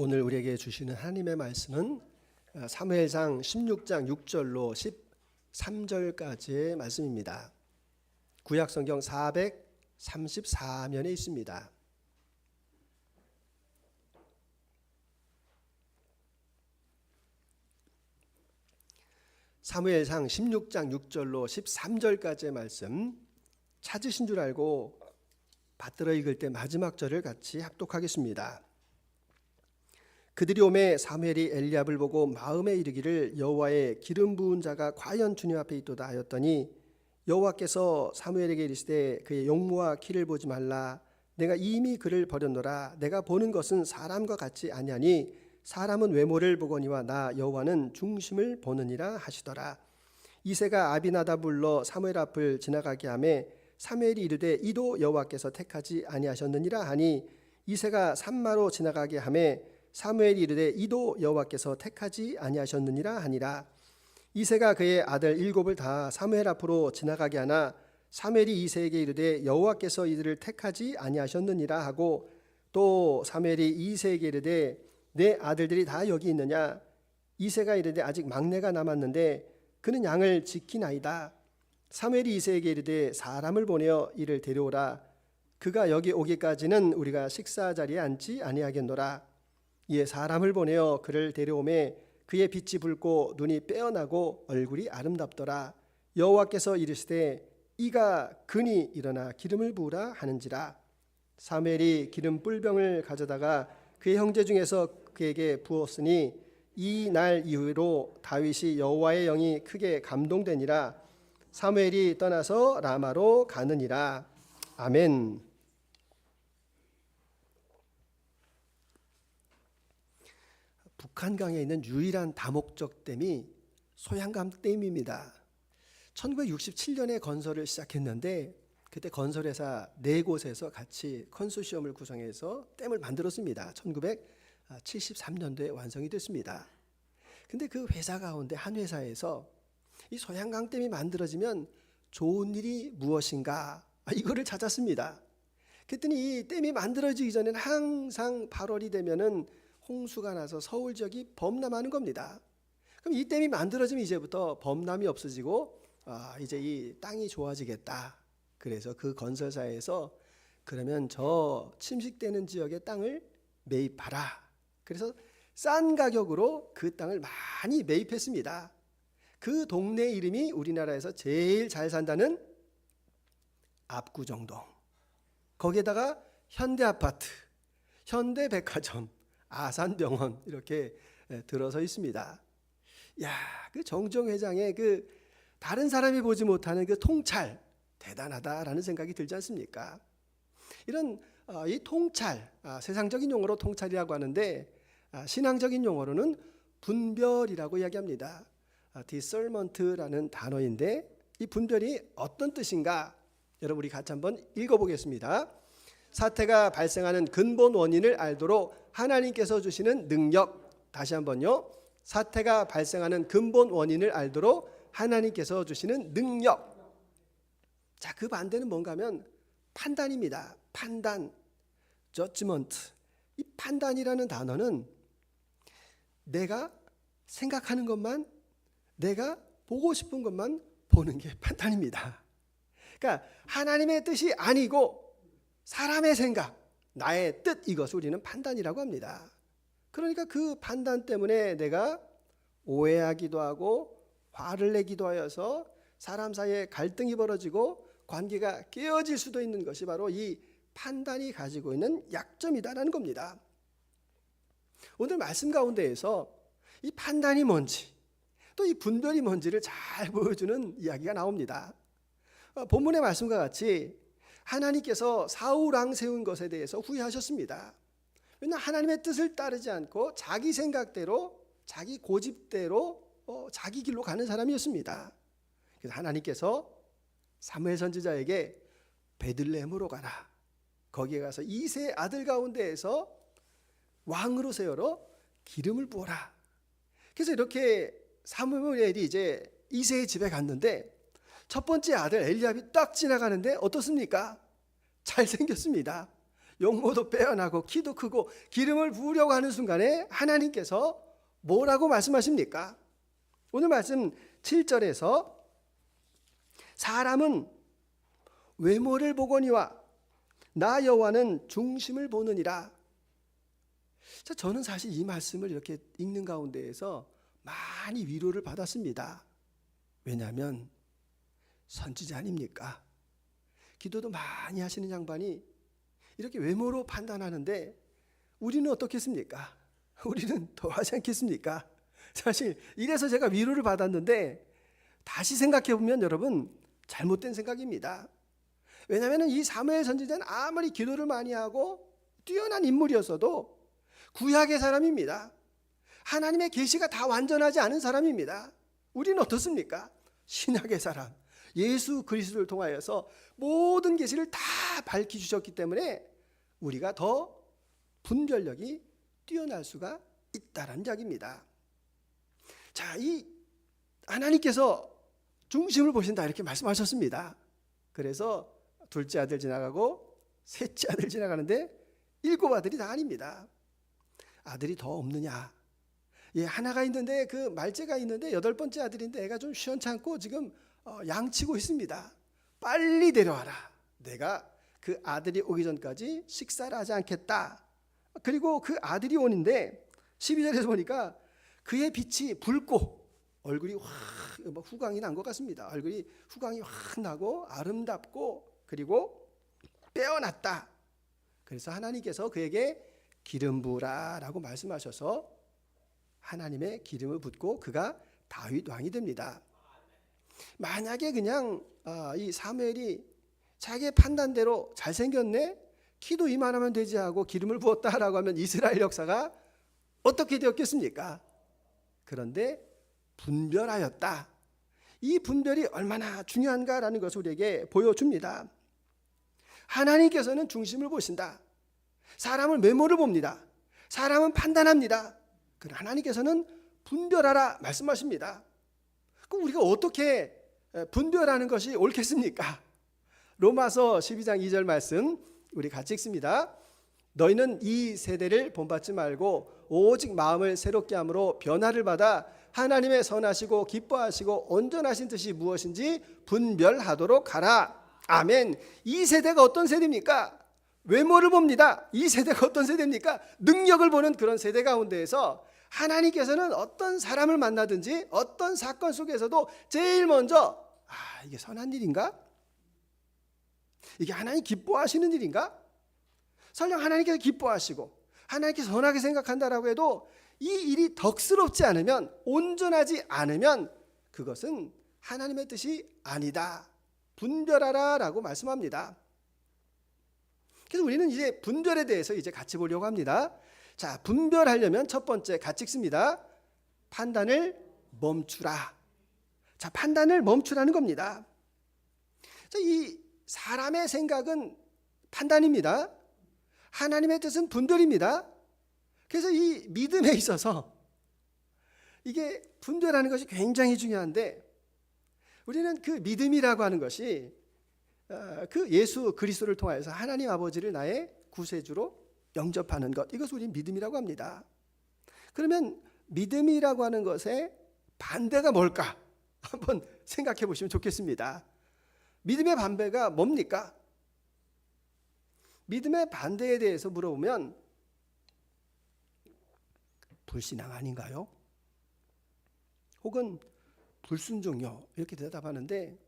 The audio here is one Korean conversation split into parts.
오늘 우리에게 주시는 하나님의 말씀은 사무엘상 16장 6절로 13절까지의 말씀입니다. 구약성경 434면에 있습니다. 사무엘상 16장 6절로 13절까지의 말씀 찾으신 줄 알고 받들어 읽을 때 마지막 절을 같이 합독하겠습니다. 그들이 오매 사무엘이 엘리압을 보고 마음에 이르기를 여호와의 기름 부은 자가 과연 주님 앞에 있도다 하였더니 여호와께서 사무엘에게 이르시되 그의 용모와 키를 보지 말라. 내가 이미 그를 버렸노라. 내가 보는 것은 사람과 같지 아니하니 사람은 외모를 보거니와 나 여호와는 중심을 보느니라 하시더라. 이새가 아비나답 불러 사무엘 앞을 지나가게 하매 사무엘이 이르되 이도 여호와께서 택하지 아니하셨느니라 하니 이새가 산마로 지나가게 하매 사무엘이 이르되 이도 여호와께서 택하지 아니하셨느니라 하니라. 이새가 그의 아들 일곱을 다 사무엘 앞으로 지나가게 하나 사무엘이 이새에게 이르되 여호와께서 이들을 택하지 아니하셨느니라 하고 또 사무엘이 이새에게 이르되 내 아들들이 다 여기 있느냐. 이새가 이르되 아직 막내가 남았는데 그는 양을 지키나이다. 사무엘이 이새에게 이르되 사람을 보내어 이를 데려오라. 그가 여기 오기까지는 우리가 식사 자리에 앉지 아니하겠노라. 이에 사람을 보내어 그를 데려오매 그의 빛이 붉고 눈이 빼어나고 얼굴이 아름답더라. 여호와께서 이르시되 이가 그니 일어나 기름을 부으라 하는지라. 사무엘이 기름 뿔병을 가져다가 그의 형제 중에서 그에게 부었으니 이 날 이후로 다윗이 여호와의 영이 크게 감동되니라. 사무엘이 떠나서 라마로 가느니라. 아멘. 북한강에 있는 유일한 다목적 댐이 소양강 댐입니다. 1967년에 건설을 시작했는데 그때 건설회사 4곳에서 같이 컨소시엄을 구성해서 댐을 만들었습니다. 1973년도에 완성이 됐습니다. 근데 그 회사 가운데 한 회사에서 이 소양강 댐이 만들어지면 좋은 일이 무엇인가 이거를 찾았습니다. 그랬더니 이 댐이 만들어지기 전에는 항상 8월이 되면은 홍수가 나서 서울 지역이 범람하는 겁니다. 그럼 이 댐이 만들어지면 이제부터 범람이 없어지고 이제 이 땅이 좋아지겠다. 그래서 그 건설사에서 그러면 저 침식되는 지역의 땅을 매입하라. 그래서 싼 가격으로 그 땅을 많이 매입했습니다. 그 동네 이름이 우리나라에서 제일 잘 산다는 압구정동. 거기에다가 현대아파트, 현대백화점, 아산병원 이렇게 들어서 있습니다. 야, 그 정종 회장의 그 다른 사람이 보지 못하는 그 통찰 대단하다라는 생각이 들지 않습니까? 이런 이 통찰, 세상적인 용어로 통찰이라고 하는데 신앙적인 용어로는 분별이라고 이야기합니다. discernment라는 단어인데 이 분별이 어떤 뜻인가? 여러분 우리 같이 한번 읽어보겠습니다. 사태가 발생하는 근본 원인을 알도록 하나님께서 주시는 능력. 다시 한번요. 사태가 발생하는 근본 원인을 알도록 하나님께서 주시는 능력. 자, 그 반대는 뭔가 하면 판단입니다. 판단, judgment. 이 판단이라는 단어는 내가 생각하는 것만, 내가 보고 싶은 것만 보는 게 판단입니다. 그러니까 하나님의 뜻이 아니고 사람의 생각, 나의 뜻, 이것을 우리는 판단이라고 합니다. 그러니까 그 판단 때문에 내가 오해하기도 하고 화를 내기도 하여서 사람 사이에 갈등이 벌어지고 관계가 깨어질 수도 있는 것이 바로 이 판단이 가지고 있는 약점이다라는 겁니다. 오늘 말씀 가운데에서 이 판단이 뭔지 또 이 분별이 뭔지를 잘 보여주는 이야기가 나옵니다. 본문의 말씀과 같이 하나님께서 사울 왕 세운 것에 대해서 후회하셨습니다. 왜냐하면 하나님의 뜻을 따르지 않고 자기 생각대로 자기 고집대로 자기 길로 가는 사람이었습니다. 그래서 하나님께서 사무엘 선지자에게 베들레헴으로 가라. 거기에 가서 이세 아들 가운데에서 왕으로 세우러 기름을 부어라. 그래서 이렇게 사무엘이 이제 이세의 집에 갔는데 첫 번째 아들 엘리압이 딱 지나가는데 어떻습니까? 잘생겼습니다. 용모도 빼어나고 키도 크고 기름을 부으려고 하는 순간에 하나님께서 뭐라고 말씀하십니까? 오늘 말씀 7절에서 사람은 외모를 보거니와 나 여호와는 중심을 보느니라. 자, 저는 사실 이 말씀을 이렇게 읽는 가운데에서 많이 위로를 받았습니다. 왜냐하면 선지자 아닙니까? 기도도 많이 하시는 양반이 이렇게 외모로 판단하는데 우리는 어떻겠습니까? 우리는 더 하지 않겠습니까? 사실 이래서 제가 위로를 받았는데 다시 생각해 보면 여러분 잘못된 생각입니다. 왜냐하면 이 사무엘 선지자는 아무리 기도를 많이 하고 뛰어난 인물이었어도 구약의 사람입니다. 하나님의 계시가 다 완전하지 않은 사람입니다. 우리는 어떻습니까? 신약의 사람, 예수 그리스도를 통하여서 모든 계시를 다 밝혀주셨기 때문에 우리가 더 분별력이 뛰어날 수가 있다는 이야기입니다. 자, 이 하나님께서 중심을 보신다 이렇게 말씀하셨습니다. 그래서 둘째 아들 지나가고 셋째 아들 지나가는데 7 아들이 다 아닙니다. 아들이 더 없느냐? 예, 하나가 있는데 그 말째가 있는데 8번째 아들인데 애가 좀 시원찮고 지금 양치고 있습니다. 빨리 데려와라. 내가 그 아들이 오기 전까지 식사를 하지 않겠다. 그리고 그 아들이 오는데 12절에서 보니까 그의 빛이 붉고 얼굴이 확 후광이 난 것 같습니다. 얼굴이 후광이 확 나고 아름답고 그리고 빼어났다. 그래서 하나님께서 그에게 기름 부으라라고 말씀하셔서 하나님의 기름을 붓고 그가 다윗 왕이 됩니다. 만약에 그냥 이 사무엘이 자기의 판단대로 잘생겼네, 키도 이만하면 되지 하고 기름을 부었다라고 하면 이스라엘 역사가 어떻게 되었겠습니까? 그런데 분별하였다. 이 분별이 얼마나 중요한가라는 것을 우리에게 보여줍니다. 하나님께서는 중심을 보신다. 사람을 외모를 봅니다. 사람은 판단합니다. 그러나 하나님께서는 분별하라 말씀하십니다. 그럼 우리가 어떻게 분별하는 것이 옳겠습니까? 로마서 12장 2절 말씀 우리 같이 읽습니다. 너희는 이 세대를 본받지 말고 오직 마음을 새롭게 함으로 변화를 받아 하나님의 선하시고 기뻐하시고 온전하신 뜻이 무엇인지 분별하도록 하라. 아멘. 이 세대가 어떤 세대입니까? 외모를 봅니다. 이 세대가 어떤 세대입니까? 능력을 보는 그런 세대 가운데에서 하나님께서는 어떤 사람을 만나든지 어떤 사건 속에서도 제일 먼저 이게 선한 일인가? 이게 하나님 기뻐하시는 일인가? 설령 하나님께서 기뻐하시고 하나님께서 선하게 생각한다라고 해도 이 일이 덕스럽지 않으면, 온전하지 않으면 그것은 하나님의 뜻이 아니다. 분별하라 라고 말씀합니다. 그래서 우리는 이제 분별에 대해서 이제 같이 보려고 합니다. 자, 분별하려면 첫 번째 같이 읽습니다. 판단을 멈추라. 자, 판단을 멈추라는 겁니다. 자, 이 사람의 생각은 판단입니다. 하나님의 뜻은 분별입니다. 그래서 이 믿음에 있어서 이게 분별하는 것이 굉장히 중요한데, 우리는 그 믿음이라고 하는 것이 그 예수 그리스도를 통하여서 하나님 아버지를 나의 구세주로 영접하는 것, 이것을 우리는 믿음이라고 합니다. 그러면 믿음이라고 하는 것의 반대가 뭘까? 한번 생각해 보시면 좋겠습니다. 믿음의 반대가 뭡니까? 믿음의 반대에 대해서 물어보면 불신앙 아닌가요? 혹은 불순종요, 이렇게 대답하는데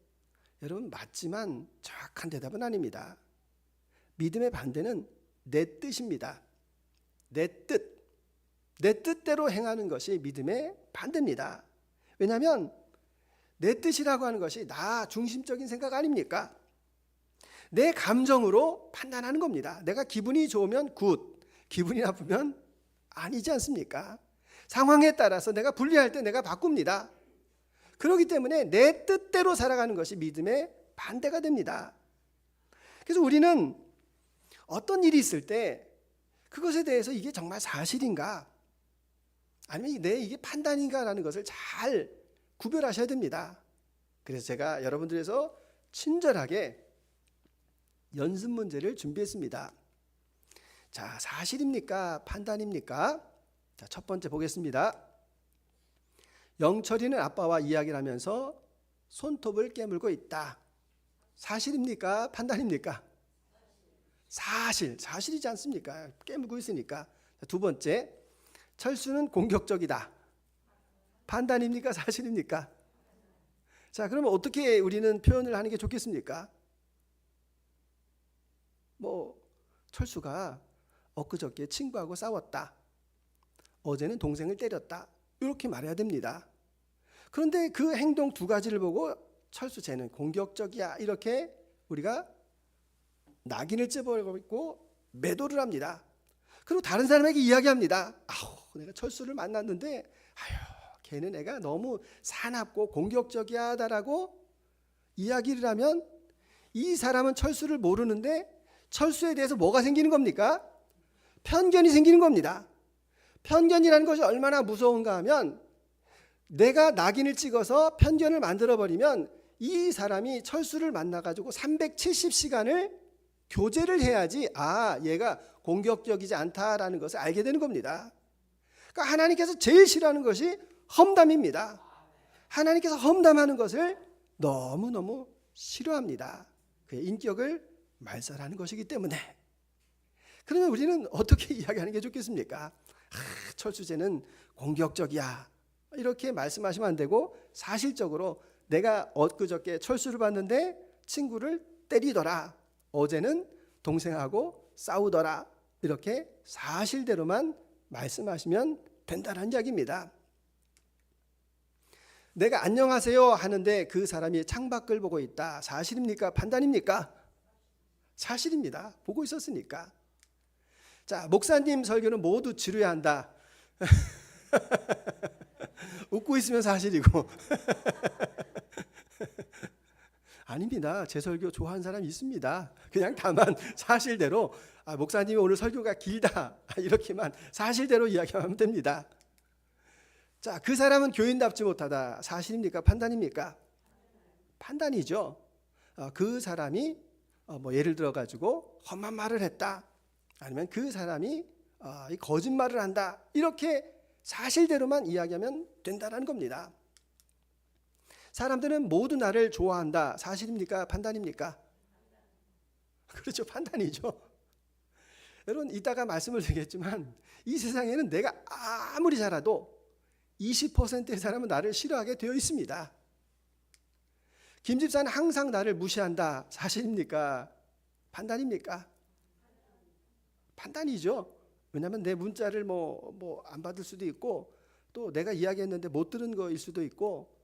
여러분, 맞지만 정확한 대답은 아닙니다. 믿음의 반대는 내 뜻입니다. 내 뜻대로 행하는 것이 믿음의 반대입니다. 왜냐하면 내 뜻이라고 하는 것이 나 중심적인 생각 아닙니까? 내 감정으로 판단하는 겁니다. 내가 기분이 좋으면 굿, 기분이 나쁘면 아니지 않습니까? 상황에 따라서 내가 불리할 때 내가 바꿉니다. 그렇기 때문에 내 뜻대로 살아가는 것이 믿음의 반대가 됩니다. 그래서 우리는 어떤 일이 있을 때 그것에 대해서 이게 정말 사실인가, 아니면 이게 판단인가라는 것을 잘 구별하셔야 됩니다. 그래서 제가 여러분들에서 친절하게 연습 문제를 준비했습니다. 자, 사실입니까? 판단입니까? 자, 첫 번째 보겠습니다. 영철이는 아빠와 이야기를 하면서 손톱을 깨물고 있다. 사실입니까? 판단입니까? 사실이지 않습니까? 깨물고 있으니까. 자, 두 번째, 철수는 공격적이다. 판단입니까? 사실입니까? 자, 그러면 어떻게 우리는 표현을 하는 게 좋겠습니까? 철수가 엊그저께 친구하고 싸웠다. 어제는 동생을 때렸다. 이렇게 말해야 됩니다. 그런데 그 행동 두 가지를 보고 철수 쟤는 공격적이야. 이렇게 우리가 낙인을 찝어버리고 매도를 합니다. 그리고 다른 사람에게 이야기합니다. 내가 철수를 만났는데 걔는 애가 너무 사납고 공격적이하다라고 이야기를 하면 이 사람은 철수를 모르는데 철수에 대해서 뭐가 생기는 겁니까? 편견이 생기는 겁니다. 편견이라는 것이 얼마나 무서운가 하면 내가 낙인을 찍어서 편견을 만들어버리면 이 사람이 철수를 만나가지고 370시간을 교제를 해야지 얘가 공격적이지 않다라는 것을 알게 되는 겁니다. 그러니까 하나님께서 제일 싫어하는 것이 험담입니다. 하나님께서 험담하는 것을 너무너무 싫어합니다. 그의 인격을 말살하는 것이기 때문에. 그러면 우리는 어떻게 이야기하는 게 좋겠습니까? 철수쟤는 공격적이야. 이렇게 말씀하시면 안 되고 사실적으로 내가 엊그저께 철수를 봤는데 친구를 때리더라. 어제는 동생하고 싸우더라. 이렇게 사실대로만 말씀하시면 된다는 이야기입니다. 내가 안녕하세요 하는데 그 사람이 창밖을 보고 있다. 사실입니까? 판단입니까? 사실입니다. 보고 있었으니까. 자, 목사님 설교는 모두 지루해야 한다. 웃고 있으면 사실이고. 아닙니다. 제 설교 좋아하는 사람이 있습니다. 그냥 다만 사실대로 목사님이 오늘 설교가 길다. 이렇게만 사실대로 이야기하면 됩니다. 자, 그 사람은 교인답지 못하다. 사실입니까? 판단입니까? 판단이죠. 그 사람이 예를 들어 가지고 험한 말을 했다. 아니면 그 사람이 거짓말을 한다. 이렇게 사실대로만 이야기하면 된다는 겁니다. 사람들은 모두 나를 좋아한다. 사실입니까? 판단입니까? 그렇죠. 판단이죠. 여러분 이따가 말씀을 드리겠지만 이 세상에는 내가 아무리 잘해도 20%의 사람은 나를 싫어하게 되어 있습니다. 김 집사는 항상 나를 무시한다. 사실입니까? 판단입니까? 판단이죠. 왜냐하면 내 문자를 안 받을 수도 있고 또 내가 이야기했는데 못 들은 거일 수도 있고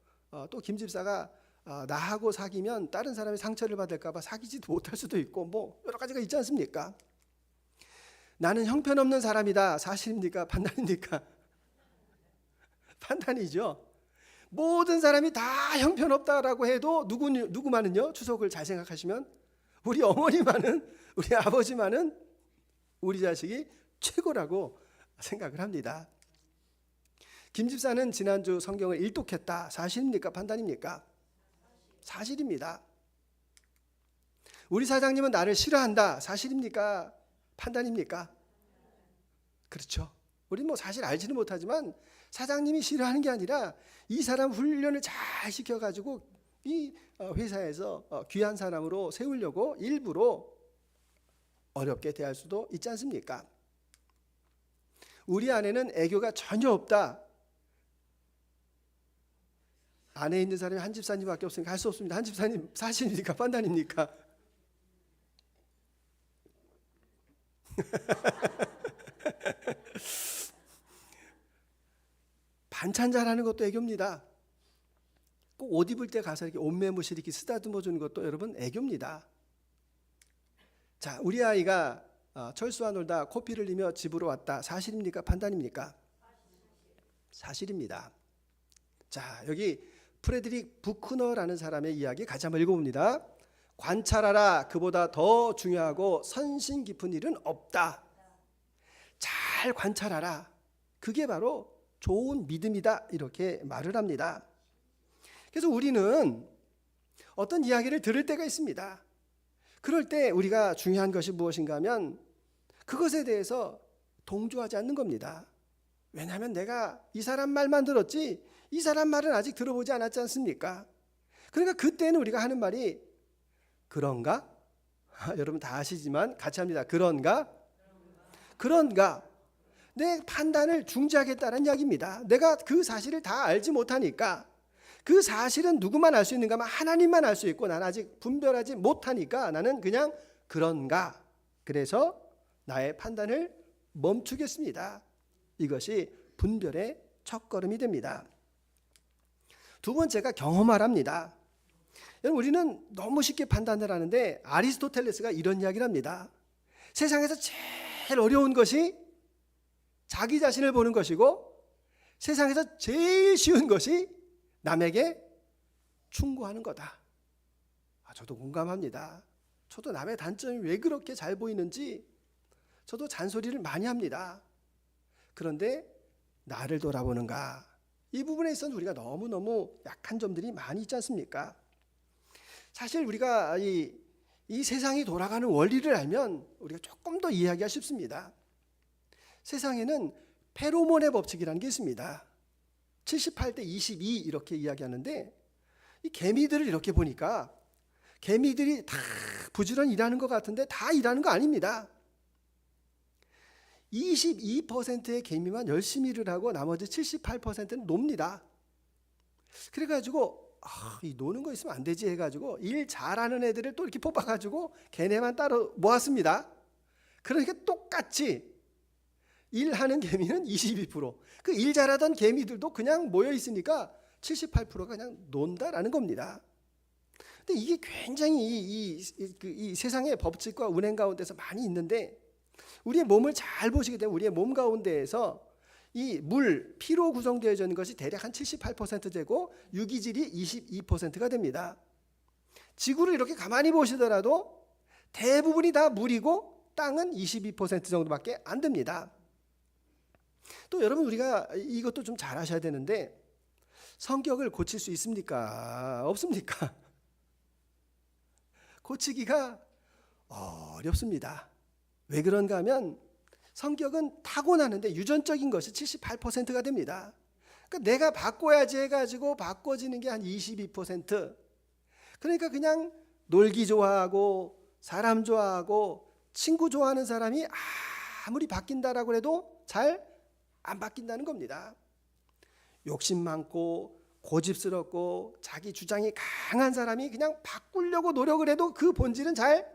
또 김 집사가 나하고 사귀면 다른 사람이 상처를 받을까 봐 사귀지도 못할 수도 있고 여러 가지가 있지 않습니까? 나는 형편없는 사람이다. 사실입니까? 판단입니까? 판단이죠. 모든 사람이 다 형편없다라고 해도 누구만은요? 추석을 잘 생각하시면 우리 어머니만은 우리 아버지만은 우리 자식이 최고라고 생각을 합니다. 김 집사는 지난주 성경을 일독했다. 사실입니까? 판단입니까? 사실입니다. 우리 사장님은 나를 싫어한다. 사실입니까? 판단입니까? 그렇죠. 우리는 사실 알지는 못하지만 사장님이 싫어하는 게 아니라 이 사람 훈련을 잘 시켜가지고 이 회사에서 귀한 사람으로 세우려고 일부러 어렵게 대할 수도 있지 않습니까? 우리 안에는 애교가 전혀 없다. 안에 있는 사람이 한 집사님밖에 없으니까 할 수 없습니다. 한 집사님 사실입니까? 판단입니까? 반찬 잘하는 것도 애교입니다. 꼭 옷 입을 때 가서 이렇게 옷매무실 이렇게 쓰다듬어 주는 것도 여러분 애교입니다. 자, 우리 아이가 철수와 놀다 코피를 흘리며 집으로 왔다. 사실입니까? 판단입니까? 사실입니다. 자, 여기 프레드릭 부크너라는 사람의 이야기 같이 한번 읽어봅니다. 관찰하라. 그보다 더 중요하고 선심 깊은 일은 없다. 잘 관찰하라. 그게 바로 좋은 믿음이다. 이렇게 말을 합니다. 그래서 우리는 어떤 이야기를 들을 때가 있습니다. 그럴 때 우리가 중요한 것이 무엇인가 하면 그것에 대해서 동조하지 않는 겁니다. 왜냐하면 내가 이 사람 말만 들었지 이 사람 말은 아직 들어보지 않았지 않습니까? 그러니까 그때는 우리가 하는 말이 그런가? 여러분 다 아시지만 같이 합니다. 그런가? 내 판단을 중지하겠다는 이야기입니다. 내가 그 사실을 다 알지 못하니까, 그 사실은 누구만 알 수 있는가 하면 하나님만 알 수 있고 나는 아직 분별하지 못하니까 나는 그냥 그런가, 그래서 나의 판단을 멈추겠습니다. 이것이 분별의 첫걸음이 됩니다. 두 번째가 경험하랍니다. 여러분, 우리는 너무 쉽게 판단을 하는데 아리스토텔레스가 이런 이야기를 합니다. 세상에서 제일 어려운 것이 자기 자신을 보는 것이고 세상에서 제일 쉬운 것이 남에게 충고하는 거다. 저도 공감합니다. 저도 남의 단점이 왜 그렇게 잘 보이는지 저도 잔소리를 많이 합니다. 그런데 나를 돌아보는가? 이 부분에 있어서는 우리가 너무너무 약한 점들이 많이 있지 않습니까? 사실 우리가 이 세상이 돌아가는 원리를 알면 우리가 조금 더 이해하기가 쉽습니다. 세상에는 페로몬의 법칙이라는 게 있습니다. 78대 22 이렇게 이야기하는데, 이 개미들을 이렇게 보니까 개미들이 다 부지런히 일하는 것 같은데 다 일하는 거 아닙니다. 22%의 개미만 열심히 일을 하고 나머지 78%는 놉니다. 그래가지고 이 노는 거 있으면 안 되지 해가지고 일 잘하는 애들을 또 이렇게 뽑아가지고 걔네만 따로 모았습니다. 그러니까 똑같이 일하는 개미는 22%, 그 일 잘하던 개미들도 그냥 모여 있으니까 78%가 그냥 논다라는 겁니다. 근데 이게 굉장히 이 세상의 법칙과 운행 가운데서 많이 있는데, 우리의 몸을 잘 보시게 되면 우리의 몸 가운데에서 이 물, 피로 구성되어 있는 것이 대략 한 78% 되고 유기질이 22%가 됩니다. 지구를 이렇게 가만히 보시더라도 대부분이 다 물이고 땅은 22% 정도밖에 안 됩니다. 또 여러분, 우리가 이것도 좀 잘 아셔야 되는데, 성격을 고칠 수 있습니까? 없습니까? 고치기가 어렵습니다. 왜 그런가 하면 성격은 타고나는데 유전적인 것이 78%가 됩니다. 그러니까 내가 바꿔야지 해가지고 바꿔지는 게 한 22%. 그러니까 그냥 놀기 좋아하고 사람 좋아하고 친구 좋아하는 사람이 아무리 바뀐다라고 해도 잘 안 바뀐다는 겁니다. 욕심 많고 고집스럽고 자기 주장이 강한 사람이 그냥 바꾸려고 노력을 해도 그 본질은 잘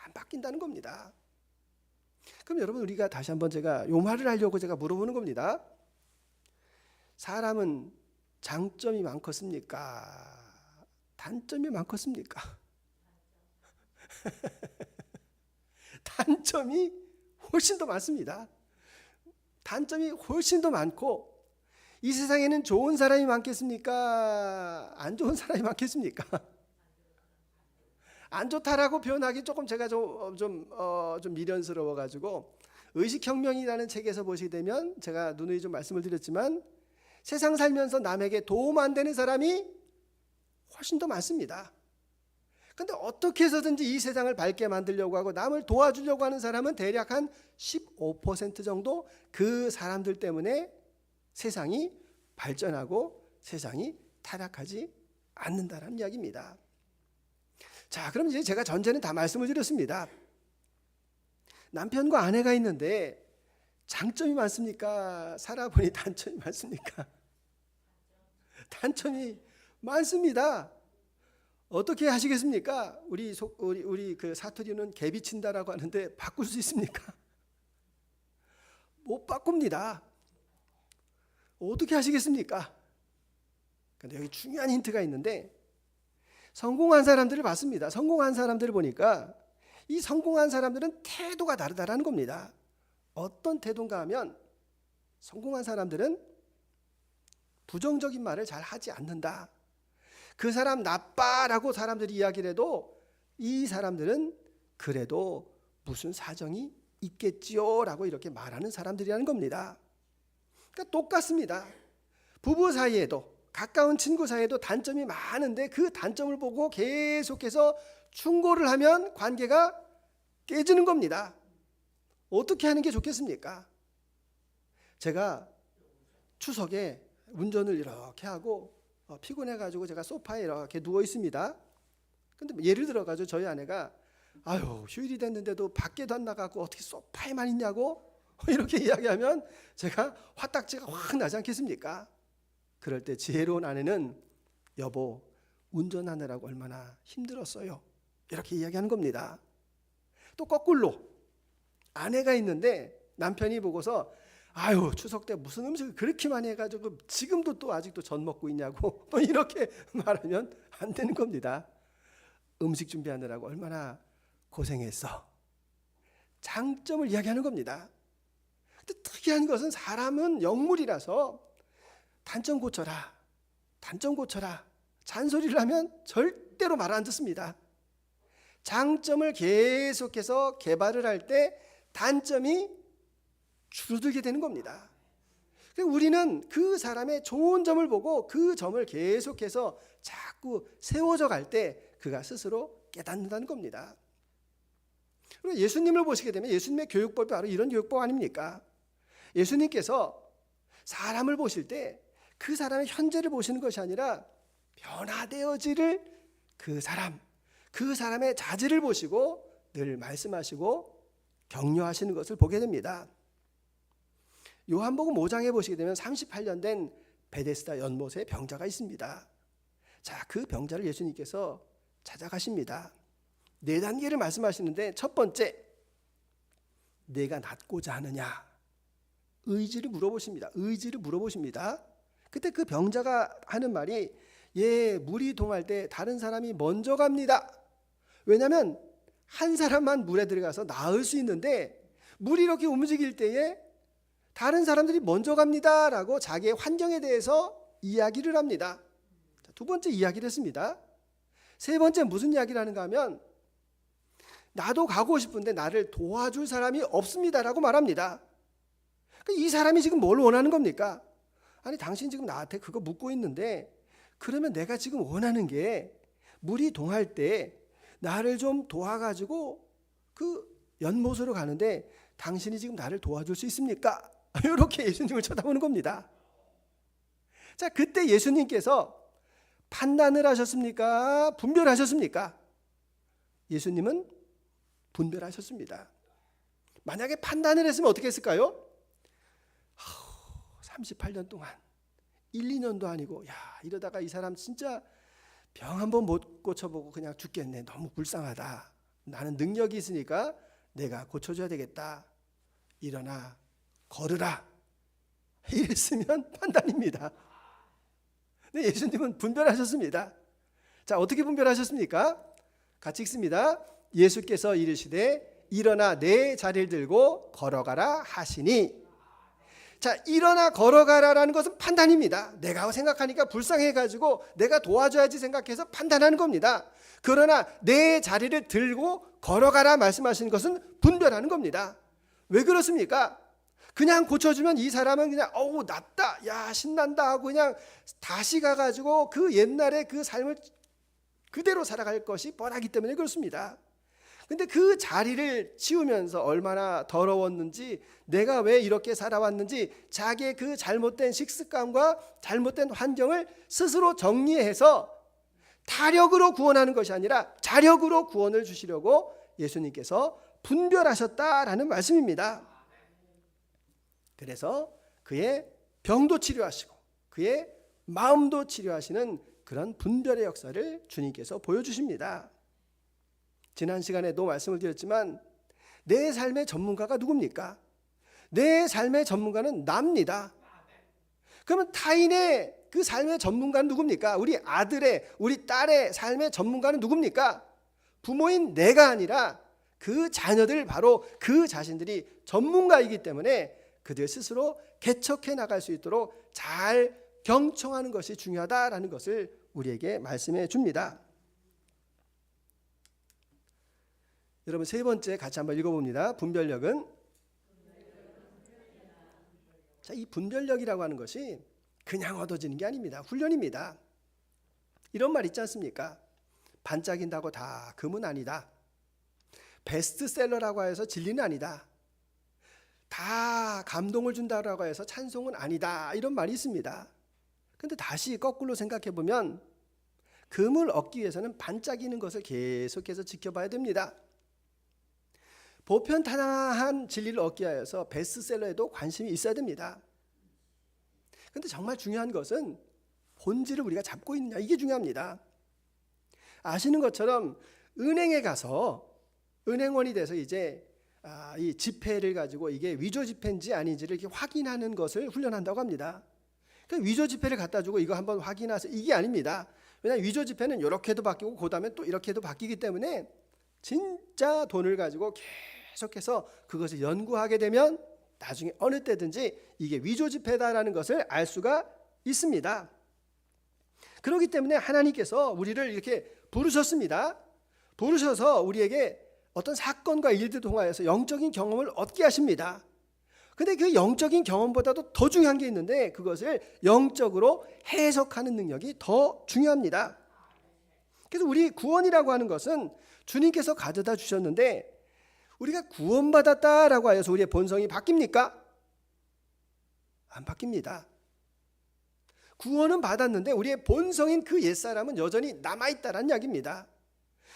안 바뀐다는 겁니다. 그럼 여러분, 우리가 다시 한번 제가 요 말을 하려고 제가 물어보는 겁니다. 사람은 장점이 많겠습니까? 단점이 많겠습니까? 단점이 훨씬 더 많습니다. 단점이 훨씬 더 많고, 이 세상에는 좋은 사람이 많겠습니까? 안 좋은 사람이 많겠습니까? 안 좋다라고 표현하기 조금 제가 좀 미련스러워 가지고, 의식혁명이라는 책에서 보시게 되면 제가 누누이 좀 말씀을 드렸지만 세상 살면서 남에게 도움 안 되는 사람이 훨씬 더 많습니다. 근데 어떻게 해서든지 이 세상을 밝게 만들려고 하고 남을 도와주려고 하는 사람은 대략 한 15% 정도, 그 사람들 때문에 세상이 발전하고 세상이 타락하지 않는다는 이야기입니다. 자, 그럼 이제 제가 전제는 다 말씀을 드렸습니다. 남편과 아내가 있는데 장점이 많습니까? 살아보니 단점이 많습니까? 단점이 많습니다. 어떻게 하시겠습니까? 우리 그 사투리는 개비친다라고 하는데 바꿀 수 있습니까? 못 바꿉니다. 어떻게 하시겠습니까? 근데 여기 중요한 힌트가 있는데, 성공한 사람들을 봤습니다. 성공한 사람들을 보니까 이 성공한 사람들은 태도가 다르다라는 겁니다. 어떤 태도인가 하면, 성공한 사람들은 부정적인 말을 잘 하지 않는다. 그 사람 나빠라고 사람들이 이야기를 해도 이 사람들은 그래도 무슨 사정이 있겠지요 라고 이렇게 말하는 사람들이라는 겁니다. 그러니까 똑같습니다. 부부 사이에도, 가까운 친구 사이에도 단점이 많은데 그 단점을 보고 계속해서 충고를 하면 관계가 깨지는 겁니다. 어떻게 하는 게 좋겠습니까? 제가 추석에 운전을 이렇게 하고 피곤해가지고 제가 소파에 이렇게 누워 있습니다. 근데 예를 들어가지고 저희 아내가 아유 휴일이 됐는데도 밖에도 안 나가고 어떻게 소파에만 있냐고 이렇게 이야기하면 제가 화딱지가 확 나지 않겠습니까? 그럴 때 지혜로운 아내는 여보 운전하느라고 얼마나 힘들었어요 이렇게 이야기하는 겁니다. 또 거꾸로 아내가 있는데 남편이 보고서 아유 추석 때 무슨 음식을 그렇게 많이 해가지고 지금도 또 아직도 전 먹고 있냐고 또 이렇게 말하면 안 되는 겁니다. 음식 준비하느라고 얼마나 고생했어. 장점을 이야기하는 겁니다. 근데 특이한 것은 사람은 영물이라서 단점 고쳐라, 단점 고쳐라 잔소리를 하면 절대로 말 안 듣습니다. 장점을 계속해서 개발을 할 때 단점이 줄어들게 되는 겁니다. 우리는 그 사람의 좋은 점을 보고 그 점을 계속해서 자꾸 세워져 갈 때 그가 스스로 깨닫는다는 겁니다. 그리고 예수님을 보시게 되면 예수님의 교육법이 바로 이런 교육법 아닙니까? 예수님께서 사람을 보실 때 그 사람의 현재를 보시는 것이 아니라 변화되어지를 그 사람의 자질을 보시고 늘 말씀하시고 격려하시는 것을 보게 됩니다. 요한복음 5장에 보시게 되면 38년 된 베데스다 연못에 병자가 있습니다. 자, 그 병자를 예수님께서 찾아가십니다. 4단계를 말씀하시는데 첫 번째, 내가 낫고자 하느냐? 의지를 물어보십니다. 그때 그 병자가 하는 말이 물이 동할 때 다른 사람이 먼저 갑니다. 왜냐하면 한 사람만 물에 들어가서 나을 수 있는데 물이 이렇게 움직일 때에 다른 사람들이 먼저 갑니다 라고 자기의 환경에 대해서 이야기를 합니다. 두 번째 이야기를 했습니다. 세 번째 무슨 이야기를 하는가 하면 나도 가고 싶은데 나를 도와줄 사람이 없습니다 라고 말합니다. 이 사람이 지금 뭘 원하는 겁니까? 아니 당신 지금 나한테 그거 묻고 있는데 그러면 내가 지금 원하는 게 물이 동할 때 나를 좀 도와가지고 그 연못으로 가는데 당신이 지금 나를 도와줄 수 있습니까? 이렇게 예수님을 쳐다보는 겁니다. 자, 그때 예수님께서 판단을 하셨습니까? 분별하셨습니까? 예수님은 분별하셨습니다. 만약에 판단을 했으면 어떻게 했을까요? 38년 동안 1, 2년도 아니고 이러다가 이 사람 진짜 병 한 번 못 고쳐보고 그냥 죽겠네. 너무 불쌍하다. 나는 능력이 있으니까 내가 고쳐줘야 되겠다. 일어나 걸으라. 이랬으면 판단입니다. 근데 예수님은 분별하셨습니다. 자, 어떻게 분별하셨습니까? 같이 읽습니다. 예수께서 이르시되 일어나 내 자리를 들고 걸어가라 하시니. 자, 일어나 걸어가라라는 것은 판단입니다. 내가 생각하니까 불쌍해가지고 내가 도와줘야지 생각해서 판단하는 겁니다. 그러나 내 자리를 들고 걸어가라 말씀하시는 것은 분별하는 겁니다. 왜 그렇습니까? 그냥 고쳐주면 이 사람은 그냥 낫다, 야 신난다 하고 그냥 다시 가가지고 그 옛날의 그 삶을 그대로 살아갈 것이 뻔하기 때문에 그렇습니다. 근데 그 자리를 치우면서 얼마나 더러웠는지, 내가 왜 이렇게 살아왔는지 자기의 그 잘못된 식습관과 잘못된 환경을 스스로 정리해서 타력으로 구원하는 것이 아니라 자력으로 구원을 주시려고 예수님께서 분별하셨다라는 말씀입니다. 그래서 그의 병도 치료하시고 그의 마음도 치료하시는 그런 분별의 역사를 주님께서 보여주십니다. 지난 시간에도 말씀을 드렸지만 내 삶의 전문가가 누굽니까? 내 삶의 전문가는 나입니다. 그러면 타인의 그 삶의 전문가는 누굽니까? 우리 아들의, 우리 딸의 삶의 전문가는 누굽니까? 부모인 내가 아니라 그 자녀들, 바로 그 자신들이 전문가이기 때문에 그들 스스로 개척해 나갈 수 있도록 잘 경청하는 것이 중요하다라는 것을 우리에게 말씀해 줍니다. 여러분, 세 번째 같이 한번 읽어봅니다. 분별력은, 자, 이 분별력이라고 하는 것이 그냥 얻어지는 게 아닙니다. 훈련입니다. 이런 말 있지 않습니까? 반짝인다고 다 금은 아니다. 베스트셀러라고 해서 진리는 아니다. 다 감동을 준다라고 해서 찬송은 아니다, 이런 말이 있습니다. 근데 다시 거꾸로 생각해 보면 금을 얻기 위해서는 반짝이는 것을 계속해서 지켜봐야 됩니다. 보편타당한 진리를 얻기 위해서 베스트셀러에도 관심이 있어야 됩니다. 근데 정말 중요한 것은 본질을 우리가 잡고 있느냐, 이게 중요합니다. 아시는 것처럼 은행에 가서 은행원이 돼서 이제 이 지폐를 가지고 이게 위조 지폐인지 아닌지를 이렇게 확인하는 것을 훈련한다고 합니다. 그러니까 위조 지폐를 갖다 주고 이거 한번 확인하세요, 이게 아닙니다. 왜냐하면 위조 지폐는 이렇게도 바뀌고 그 다음에 또 이렇게도 바뀌기 때문에 진짜 돈을 가지고 계속해서 그것을 연구하게 되면 나중에 어느 때든지 이게 위조 지폐다라는 것을 알 수가 있습니다. 그렇기 때문에 하나님께서 우리를 이렇게 부르셨습니다. 부르셔서 우리에게 어떤 사건과 일들을 통하여서 영적인 경험을 얻게 하십니다. 근데 그 영적인 경험보다도 더 중요한 게 있는데 그것을 영적으로 해석하는 능력이 더 중요합니다. 그래서 우리 구원이라고 하는 것은 주님께서 가져다 주셨는데 우리가 구원받았다라고 하여서 우리의 본성이 바뀝니까? 안 바뀝니다. 구원은 받았는데 우리의 본성인 그 옛사람은 여전히 남아있다는 이야기입니다.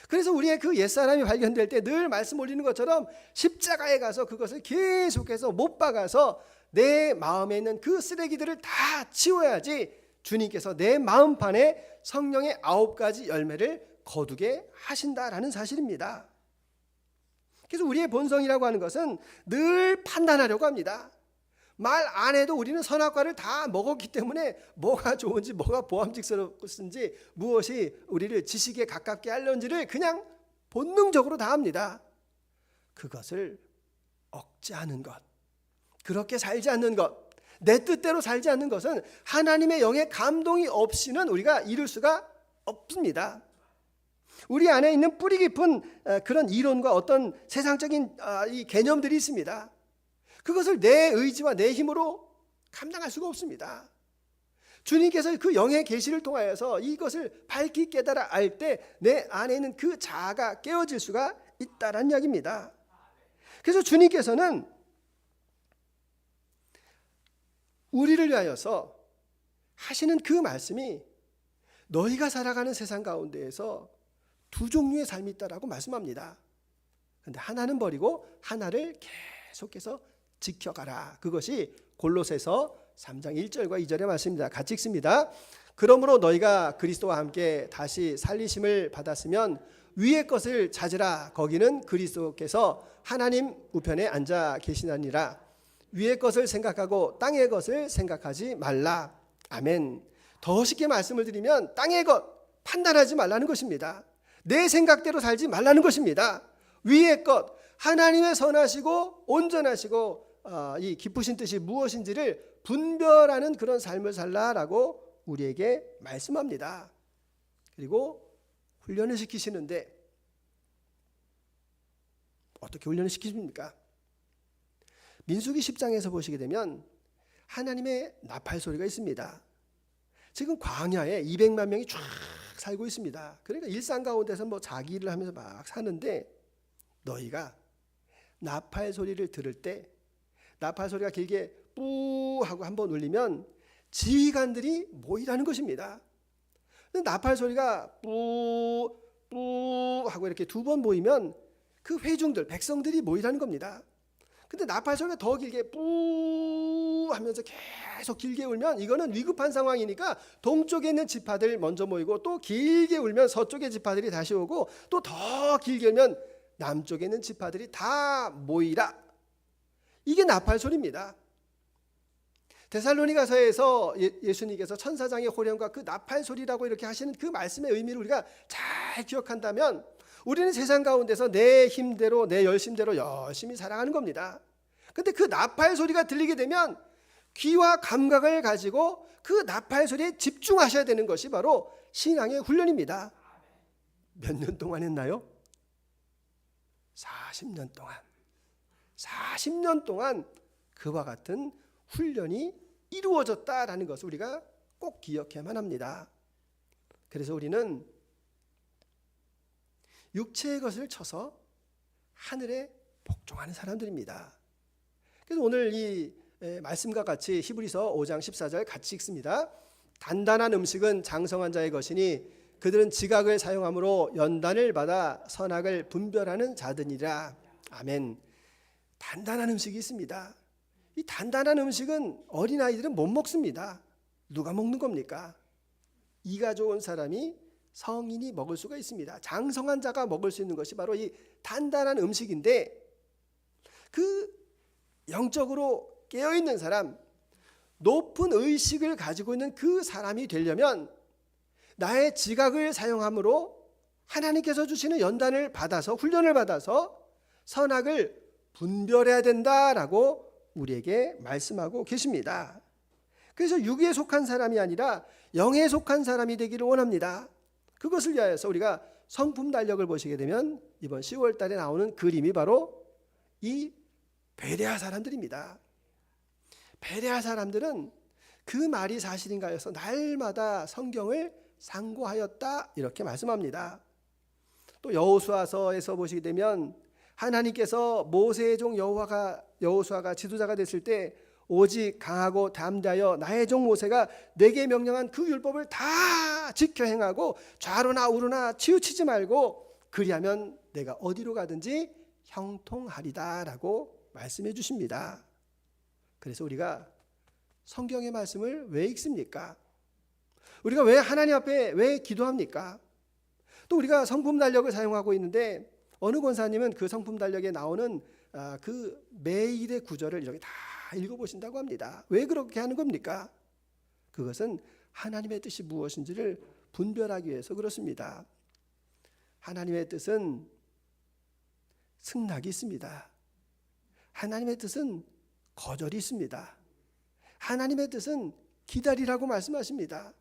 그래서 우리의 그 옛사람이 발견될 때 늘 말씀 올리는 것처럼 십자가에 가서 그것을 계속해서 못 박아서 내 마음에 있는 그 쓰레기들을 다 치워야지 주님께서 내 마음판에 성령의 9가지 열매를 거두게 하신다라는 사실입니다. 그래서 우리의 본성이라고 하는 것은 늘 판단하려고 합니다. 말 안 해도 우리는 선악과를 다 먹었기 때문에 뭐가 좋은지 뭐가 보암직스럽은지 무엇이 우리를 지식에 가깝게 하려는지를 그냥 본능적으로 다 합니다. 그것을 억제하는 것, 그렇게 살지 않는 것, 내 뜻대로 살지 않는 것은 하나님의 영의 감동이 없이는 우리가 이룰 수가 없습니다. 우리 안에 있는 뿌리 깊은 그런 이론과 어떤 세상적인 이 개념들이 있습니다. 그것을 내 의지와 내 힘으로 감당할 수가 없습니다. 주님께서 그 영의 계시를 통하여서 이것을 밝히 깨달아 알 때 내 안에 있는 그 자아가 깨어질 수가 있다는 이야기입니다. 그래서 주님께서는 우리를 위하여서 하시는 그 말씀이 너희가 살아가는 세상 가운데에서 두 종류의 삶이 있다라고 말씀합니다. 그런데 하나는 버리고 하나를 계속해서 지켜가라. 그것이 골로새서 3장 1절과 2절의 말씀입니다. 같이 읽습니다. 그러므로 너희가 그리스도와 함께 다시 살리심을 받았으면 위의 것을 찾으라. 거기는 그리스도께서 하나님 우편에 앉아 계시나니라. 위의 것을 생각하고 땅의 것을 생각하지 말라. 아멘. 더 쉽게 말씀을 드리면 땅의 것 판단하지 말라는 것입니다. 내 생각대로 살지 말라는 것입니다. 위의 것, 하나님의 선하시고 온전하시고 이 기쁘신 뜻이 무엇인지를 분별하는 그런 삶을 살라라고 우리에게 말씀합니다. 그리고 훈련을 시키시는데 어떻게 훈련을 시키십니까? 민수기 10장에서 보시게 되면 하나님의 나팔 소리가 있습니다. 지금 광야에 200만 명이 쫙 살고 있습니다. 그러니까 일상 가운데서 뭐 자기 일을 하면서 막 사는데 너희가 나팔 소리를 들을 때 나팔 소리가 길게 뿌 하고 한번 울리면 지휘관들이 모이라는 것입니다. 근데 나팔 소리가 뿌 하고 이렇게 두 번 모이면 그 회중들 백성들이 모이라는 겁니다. 근데 나팔 소리가 더 길게 뿌 하면서 계속 길게 울면 이거는 위급한 상황이니까 동쪽에 있는 지파들 먼저 모이고 또 길게 울면 서쪽의 지파들이 다시 오고 또 더 길게 울면 남쪽에 있는 지파들이 다 모이라. 이게 나팔 소리입니다. 데살로니가서에서 예수님께서 천사장의 호령과 그 나팔 소리라고 이렇게 하시는 그 말씀의 의미를 우리가 잘 기억한다면 우리는 세상 가운데서 내 힘대로 내 열심대로 열심히 살아가는 겁니다. 근데 그 나팔 소리가 들리게 되면 귀와 감각을 가지고 그 나팔 소리에 집중하셔야 되는 것이 바로 신앙의 훈련입니다. 몇 년 동안 했나요? 40년 동안. 40년 동안 그와 같은 훈련이 이루어졌다라는 것을 우리가 꼭 기억해야만 합니다. 그래서 우리는 육체의 것을 쳐서 하늘에 복종하는 사람들입니다. 그래서 오늘 이 말씀과 같이 히브리서 5장 14절 같이 읽습니다. 단단한 음식은 장성한 자의 것이니 그들은 지각을 사용함으로 연단을 받아 선악을 분별하는 자들이라. 아멘. 단단한 음식이 있습니다. 이 단단한 음식은 어린아이들은 못 먹습니다. 누가 먹는 겁니까? 이가 좋은 사람이, 성인이 먹을 수가 있습니다. 장성한 자가 먹을 수 있는 것이 바로 이 단단한 음식인데, 그 영적으로 깨어있는 사람, 높은 의식을 가지고 있는 그 사람이 되려면 나의 지각을 사용함으로 하나님께서 주시는 연단을 받아서, 훈련을 받아서 선악을 분별해야 된다라고 우리에게 말씀하고 계십니다. 그래서 육에 속한 사람이 아니라 영에 속한 사람이 되기를 원합니다. 그것을 위하여서 우리가 성품 달력을 보시게 되면 이번 10월 달에 나오는 그림이 바로 이 베레아 사람들입니다. 베레아 사람들은 그 말이 사실인가 해서 날마다 성경을 상고하였다 이렇게 말씀합니다. 또 여호수아서에서 보시게 되면 하나님께서 모세의 종 여호수아가 지도자가 됐을 때 오직 강하고 담대하여 나의 종 모세가 내게 명령한 그 율법을 다 지켜 행하고 좌로나 우로나 치우치지 말고 그리하면 내가 어디로 가든지 형통하리다라고 말씀해 주십니다. 그래서 우리가 성경의 말씀을 왜 읽습니까? 우리가 왜 하나님 앞에 왜 기도합니까? 또 우리가 성품 달력을 사용하고 있는데 어느 권사님은 그 성품 달력에 나오는 그 매일의 구절을 이렇게 다 읽어보신다고 합니다. 왜 그렇게 하는 겁니까? 그것은 하나님의 뜻이 무엇인지를 분별하기 위해서 그렇습니다. 하나님의 뜻은 승낙이 있습니다. 하나님의 뜻은 거절이 있습니다. 하나님의 뜻은 기다리라고 말씀하십니다.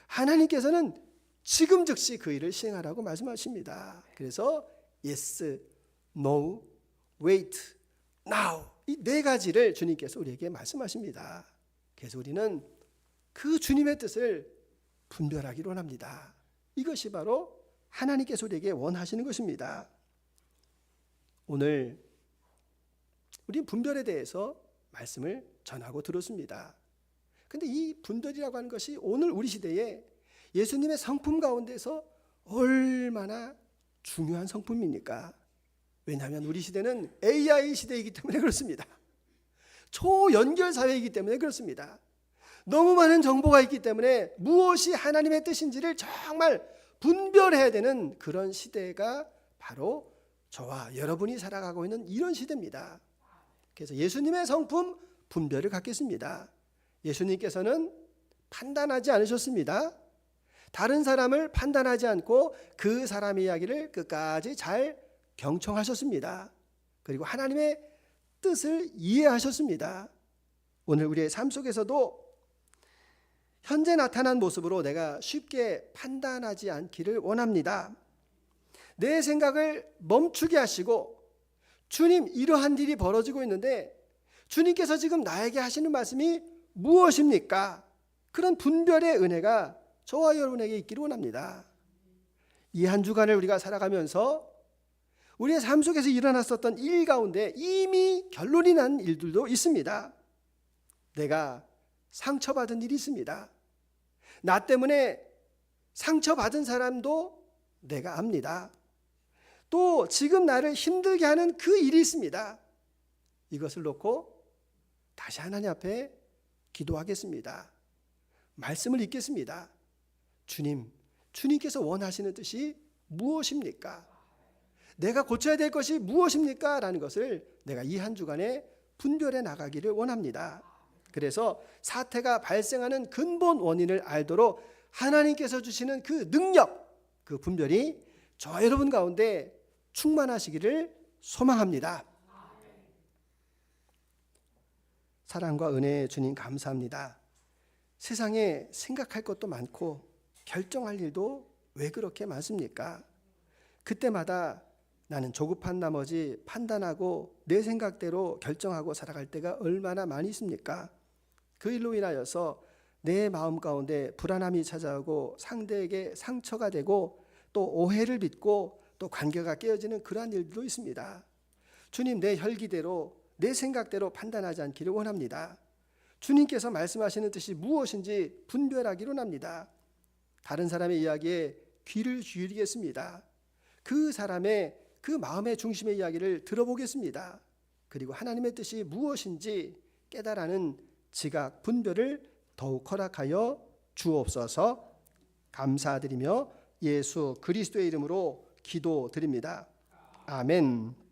하나님께서는 지금 즉시 그 일을 시행하라고 말씀하십니다. 그래서 yes, no, wait, now 이 네 가지를 주님께서 우리에게 말씀하십니다. 그래서 우리는 그 주님의 뜻을 분별하기를 원합니다. 이것이 바로 하나님께서 우리에게 원하시는 것입니다. 오늘 우리는 분별에 대해서 말씀을 전하고 들었습니다. 그런데 이 분별이라고 하는 것이 오늘 우리 시대에 예수님의 성품 가운데서 얼마나 중요한 성품입니까? 왜냐하면 우리 시대는 AI 시대이기 때문에 그렇습니다. 초연결 사회이기 때문에 그렇습니다. 너무 많은 정보가 있기 때문에 무엇이 하나님의 뜻인지를 정말 분별해야 되는 그런 시대가 바로 저와 여러분이 살아가고 있는 이런 시대입니다. 그래서 예수님의 성품 분별을 갖겠습니다. 예수님께서는 판단하지 않으셨습니다. 다른 사람을 판단하지 않고 그 사람의 이야기를 끝까지 잘 경청하셨습니다. 그리고 하나님의 뜻을 이해하셨습니다. 오늘 우리의 삶 속에서도 현재 나타난 모습으로 내가 쉽게 판단하지 않기를 원합니다. 내 생각을 멈추게 하시고 주님 이러한 일이 벌어지고 있는데 주님께서 지금 나에게 하시는 말씀이 무엇입니까? 그런 분별의 은혜가 저와 여러분에게 있기를 원합니다. 이 한 주간을 우리가 살아가면서 우리의 삶 속에서 일어났었던 일 가운데 이미 결론이 난 일들도 있습니다. 내가 상처받은 일이 있습니다. 나 때문에 상처받은 사람도 내가 압니다. 또 지금 나를 힘들게 하는 그 일이 있습니다. 이것을 놓고 다시 하나님 앞에 기도하겠습니다. 말씀을 읽겠습니다. 주님께서 원하시는 뜻이 무엇입니까? 내가 고쳐야 될 것이 무엇입니까? 라는 것을 내가 이 한 주간에 분별해 나가기를 원합니다. 그래서 사태가 발생하는 근본 원인을 알도록 하나님께서 주시는 그 능력, 그 분별이 저와 여러분 가운데 충만하시기를 소망합니다. 사랑과 은혜의 주님 감사합니다. 세상에 생각할 것도 많고 결정할 일도 왜 그렇게 많습니까? 그때마다 나는 조급한 나머지 판단하고 내 생각대로 결정하고 살아갈 때가 얼마나 많이 있습니까? 그 일로 인하여서 내 마음 가운데 불안함이 찾아오고 상대에게 상처가 되고 또 오해를 빚고 또 관계가 깨어지는 그러한 일도 있습니다. 주님, 내 혈기대로 내 생각대로 판단하지 않기를 원합니다. 주님께서 말씀하시는 뜻이 무엇인지 분별하기를 원합니다. 다른 사람의 이야기에 귀를 기울이겠습니다. 그 사람의 그 마음의 중심의 이야기를 들어보겠습니다. 그리고 하나님의 뜻이 무엇인지 깨달아는 지각 분별을 더욱 허락하여 주옵소서. 감사드리며 예수 그리스도의 이름으로 기도드립니다. 아멘.